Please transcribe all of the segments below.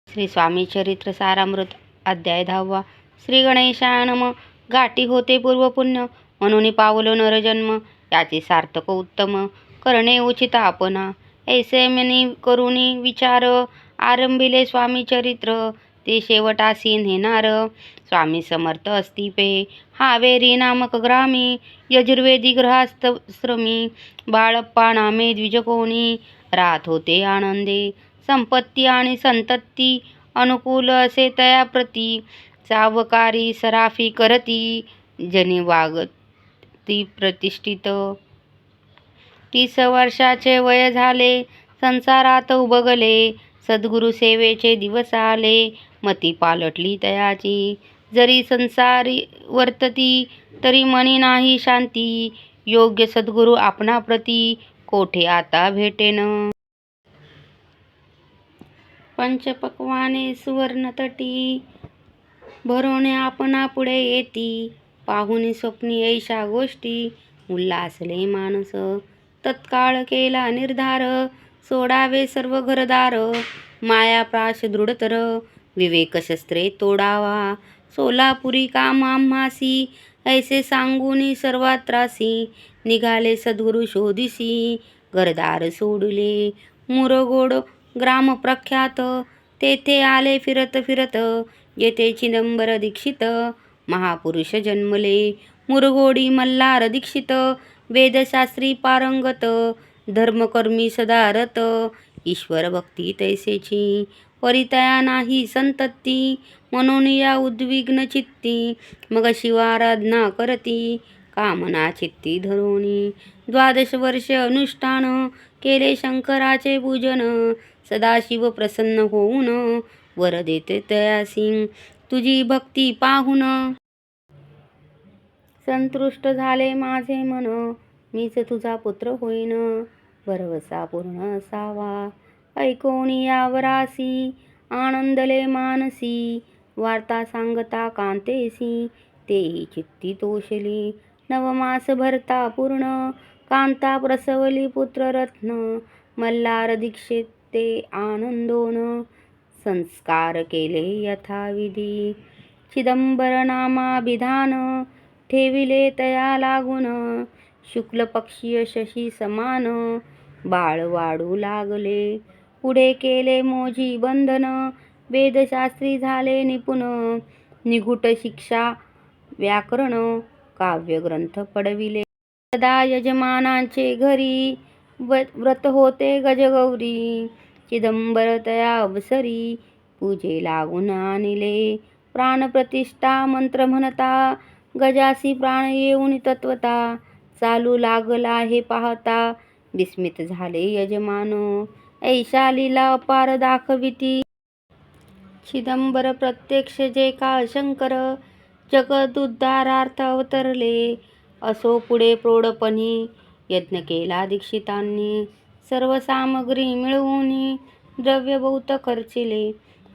श्री स्वामी चरित्र सारामृत अध्याय 10. श्री गणेशाय नमः. गाठी होते पूर्वपुण्य म्हणून पावलो नरजन्म, याचे सार्थक उत्तम करणे उचित आपणा. ऐसे मनी करुणी विचार, आरंभिले स्वामी चरित्र, ते शेवटासी नेणार. स्वामी समर्थ अस्तिपे हावेरी नामक ग्रामी, यजुर्वेदी गृहाश्रमी बाळप्पा नामे द्विजकोणी. राहत होते आनंदे संपत्ती आणि संतती, अनुकूल असे तया प्रती. सावकारी सराफी करती, जनी वागती प्रतिष्ठित. 30 वर्षाचे वय झाले, संसारात उबगले. सद्गुरु सेवेचे दिवस आले, मती पालटली तयाची. जरी संसारी वर्तती, तरी मनी नाही शांती. योग्य सद्गुरु आपणा प्रती, कोठे आता भेटेन. पंचपक्वाने सुवर्णतटी, भरोणे आपणा पुढे येती. पाहुनी स्वप्नी ऐशा गोष्टी, उल्हासले मानस. तत्काळ केला निर्धार, सोडावे सर्व घरदार. मायाप्राश दृढतर, विवेक शस्त्रे तोडावा. सोलापुरी काम आम्हासी, ऐसे सांगूनी सर्वात्रासी. निघाले सद्गुरु शोधिसी, घरदार सोडले. मुरगोड ग्राम प्रख्यात, तेथे आले फिरत फिरत. येथे चिदंबर दीक्षित, महापुरुष जन्मले. मुरगोडी मल्हार दीक्षित, वेदशास्त्री पारंगत. धर्मकर्मी सदारत, ईश्वर भक्ती तैसेची. परितया नाही संतती, म्हणून या उद्विग्न चित्ती. मग शिवाराधना करती, कामना चित्ती धरोणी. 12 वर्ष अनुष्ठान, केले शंकराचे पूजन. सदाशिव प्रसन्न होऊन, वर देते तयासी. तुझी भक्ती पाहून संतुष्ट झाले माझे मन. मीच तुझा पुत्र होईन, भरवसा पूर्ण असावा. ऐकोनी यावरासी, आनंदले मानसी. वार्ता सांगता कांतेसी, तेही चित्ती तोषली. 9 मास भरता पूर्ण, कांता प्रसवली पुत्ररत्न. मल्हार दीक्षित ते आनंदोन, संस्कार केले यथाविधी. चिदंबर नामाभिधान, ठेविले तया लागून. शुक्ल पक्षीय शशी समान, बाळ वाढू लागले. पुढे केले मोजी बंधन, वेदशास्त्री झाले निपुण. निगूढ शिक्षा व्याकरण, काव्यग्रंथ पडविले. सदा यजमानांचे घरी, व्रत होते गजगौरी. चिदंबर तया अवसरी, पूजे लागून आणले. प्राणप्रतिष्ठा मंत्र म्हणता, गजासी प्राण येऊन तत्वता. चालू लागला हे पाहता, विस्मित झाले यजमान. ऐशा लीला अपार दाखविती, चिदंबर प्रत्यक्ष जे काळ शंकर. जगदुद्धारार्थ अवतरले, असो पुढे प्रौढपणी. यज्ञ केला दीक्षितांनी, सर्व सामग्री मिळवून. द्रव्य बहुत खर्चिले,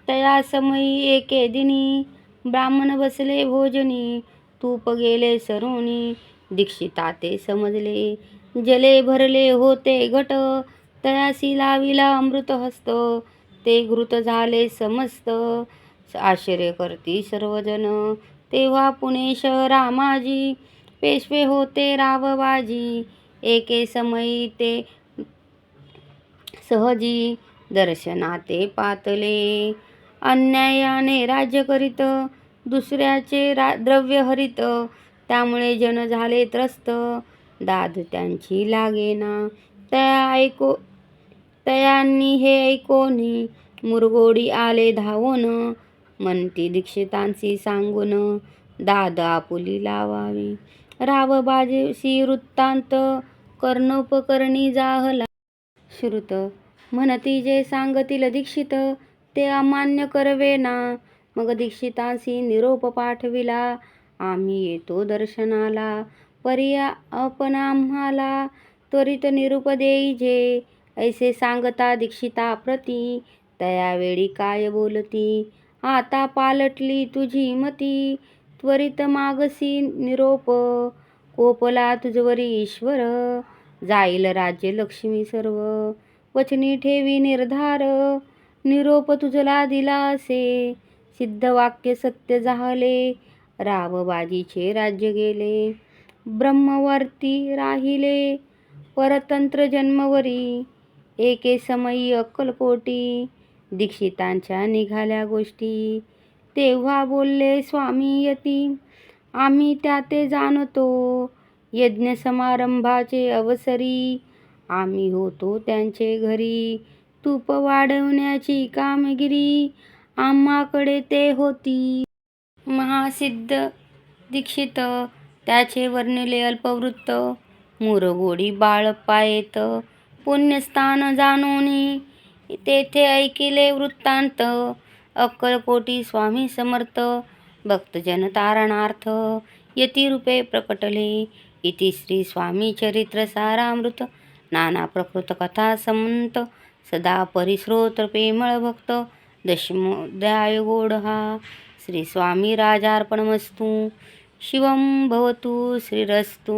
तया समयी एके दिनी. ब्राह्मण बसले भोजनी, तूप गेले सरोनी. दीक्षिता ते समजले, जले भरले होते घट. तयासी लाविला अमृत हस्त, ते घृत झाले समस्त. आश्चर्य करती सर्वजन, तेव्हा पुणे शहरा माझी. पेशवे होते रावबाजी, एके समयी ते सहजी. दर्शनाते पातले, अन्यायाने राज्य करीत. दुसऱ्याचे द्रव्य हरित, त्यामुळे जन झाले त्रस्त. दाद त्यांची लागेना, तयांनी हे ऐकोनी. मुरगोडी आले धावून, म्हणती दीक्षितांसी सांगून. दाद आपुली लावावी, रावबाजीसी वृत्तांत. कर्णोपकरणी जाहला श्रुत, म्हणती जे सांगतील दीक्षित. ते अमान्य करवेना. मग दीक्षितांसी निरोप पाठविला, आम्ही येतो दर्शनाला. पर्या आपण आम्हाला, त्वरित निरूप देईजे. ऐसे सांगता दीक्षिता प्रती, तयावेळी काय बोलती. आता पालटली तुझी मती, त्वरित मागसी निरोप. कोपला तुझवरी ईश्वर, जाईल राज्य लक्ष्मी सर्व. वचनी ठेवी निर्धार, निरोप तुझला दिला असे. सिद्ध वाक्य सत्य झाले. रावबाजीचे राज्य गेले. ब्रह्मवर्ती राहिले. परतंत्र जन्मवरी. एके समयी अक्कलकोटी. दीक्षितांच्या निघाल्या गोष्टी. तेव्हा बोलले स्वामी यती, आम्ही त्या ते जाणतो. यज्ञ समारंभाचे अवसरी. आम्ही होतो त्यांचे घरी. तूप वाढवण्याची कामगिरी आम्हाकडे ते होती. महासिद्ध दीक्षित त्याचे वर्णिले अल्पवृत्त. मुरगोडी बाळ पायेत पुण्यस्थान जाणोनी. तेथे ऐकिले वृत्तांत. अक्कलकोटी स्वामी समर्थ. भक्तजन तारणार्थ यतिरूपे प्रकटले. इति श्री स्वामी चरित्र सारामृत. नाना प्रकृत कथा समंत. सदा परिश्रोत प्रेमळ भक्त. दशमोध्याय गोडहा. श्री स्वामी राजार्पणमस्तु. शिवं भवतु श्रीरस्तु.